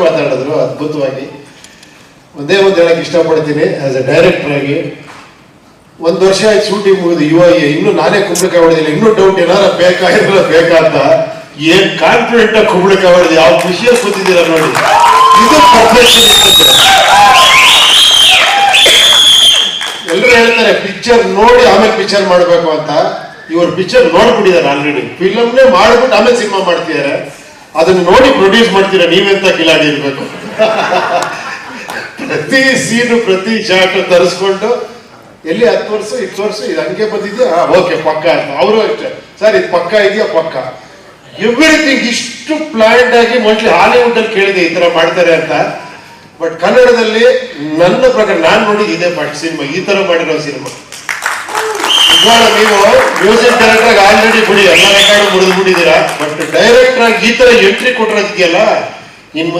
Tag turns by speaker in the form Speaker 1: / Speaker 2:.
Speaker 1: ಮಾತಾಡಿದ್ರು ಅದ್ಭುತವಾಗಿ. ಒಂದೇ ಒಂದು ಹೇಳಕ್ ಇಷ್ಟಪಡ್ತೀನಿ, ಆಸ್ ಎ ಡೈರೆಕ್ಟರ್ ಆಗಿ 1 ವರ್ಷ ಆಯ್ತು ಶೂಟಿಂಗ್ ಮುಗಿದು, ಇನ್ನು ನಾನೇ ಕುಂಬಳಕಾಯಿ ಹೊಡೆದಿಲ್ಲ, ಇನ್ನೂ ಡೌಟ್ ಏನಾರ ಬೇಕಾ ಅಂತ ಏನ್ ಕಾನ್ಫಿಡೆಂಟ್ ಆಗಿ ಕುಂಬಳಕಾಯಿ ಹೊಡೆದು ಯಾವ ಖುಷಿಯಾಗಿ ಕೂತಿದ್ದೀರ ನೋಡಿ. ಇದು ಪರ್ಫೆಕ್ಷನ್. ಎಲ್ಲರೂ ಹೇಳ್ತಾರೆ ಪಿಕ್ಚರ್ ನೋಡಿ ಆಮೇಲೆ ಪಿಕ್ಚರ್ ಮಾಡ್ಬೇಕು ಅಂತ. ಇವ್ರ ಪಿಕ್ಚರ್ ನೋಡ್ಬಿಟ್ಟಿದ್ದಾರೆ ಆಲ್ರೆಡಿ, ಫಿಲಮ್ನೇ ಮಾಡ್ಬಿಟ್ಟು ಆಮೇಲೆ ಸಿನಿಮಾ ಮಾಡ್ತಿದ್ದಾರೆ. ಅದನ್ನ ನೋಡಿ ಪ್ರೊಡ್ಯೂಸ್ ಮಾಡ್ತೀರಾ, ನೀವೆಂತ ಕಿಲಾಡಿ ಇರ್ಬೇಕು. ಪ್ರತಿ ಸೀನು ಪ್ರತಿ ಶಾಟ್ ತರಿಸ್ಕೊಂಡು ಎಲ್ಲಿ 10 ವರ್ಷ 20 ವರ್ಷ ಇದು ಹಂಗೆ ಬಂದಿದ್ಯಾ, ಓಕೆ ಪಕ್ಕ ಅಂತ. ಅವರು ಅಷ್ಟೇ, ಸರ್ ಇದು ಪಕ್ಕ ಇದೆಯಾ, ಪಕ್ಕ. ಎವ್ರಿಥಿಂಗ್ ಇಷ್ಟು ಪ್ಲಾನ್ಡ್ ಆಗಿ ಮೋಸ್ಟ್ಲಿ ಹಾಲಿವುಡ್ ಅಲ್ಲಿ ಕೇಳಿದೆ ಈ ತರ ಮಾಡ್ತಾರೆ ಅಂತ. ಬಟ್ ಕನ್ನಡದಲ್ಲಿ ನನ್ನ ಪ್ರಕಾರ ನಾನು ನೋಡಿದ ಇದೇ ಫಸ್ಟ್ ಸಿನಿಮಾ, ಈ ತರ ಮಾಡಿರೋ ಸಿನಿಮಾ. ಇವಾಗ ನೀವು ಮ್ಯೂಸಿಕ್ ಡೈರೆಕ್ಟರ್ ಆಗಿ ಆಲ್ರೆಡಿ ಬಿಡಿ ಎಲ್ಲ ರೆಕಾರ್ಡ್ ಮುರಿದು ಬಿಟ್ಟಿದ್ದೀರಾ, ಬಟ್ ಡೈರೆಕ್ಟರ್ ಆಗಿ ಈ ತರ ಎಂಟ್ರಿ ಕೊಟ್ಟಿರೋದಿದೆಯಲ್ಲ, ಇನ್